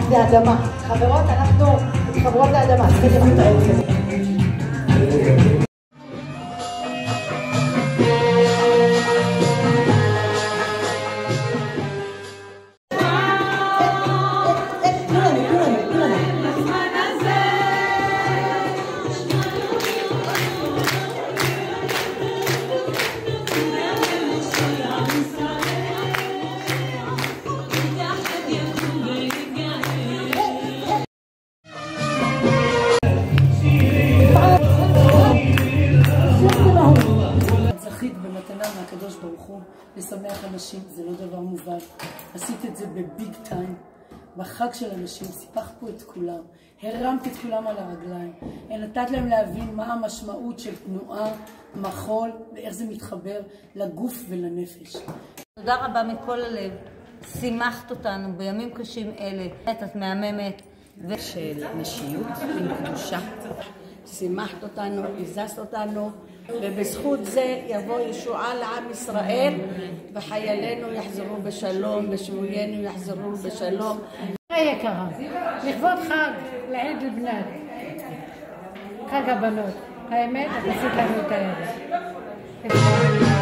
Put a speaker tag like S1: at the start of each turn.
S1: זה אדמה. חברות, אנחנו חברות לאדמה. אז כדי להביא את העץ הזה.
S2: במתנה מהקדוש ברוך הוא לשמח אנשים, זה לא דבר מובן. עשית את זה בביג טיים, בחג של אנשים, סיפחת פה את כולם, הרמת את כולם על הרגליים, נתת להם להבין מה המשמעות של תנועה, מחול, ואיך זה מתחבר לגוף ולנפש.
S3: תודה רבה מכל הלב, שימחת אותנו בימים קשים אלה, את מהממת
S4: של נשיות עם קדושה. שימחת אותנו, הזזת אותנו, ובזכות זה יבוא ישועה לעם ישראל, וחיילינו יחזרו בשלום, ושבויינו יחזרו בשלום.
S1: יקרה, לכבוד חג לעיד לבנת, חג הבנות, האמת, את עשית לנו את הערב.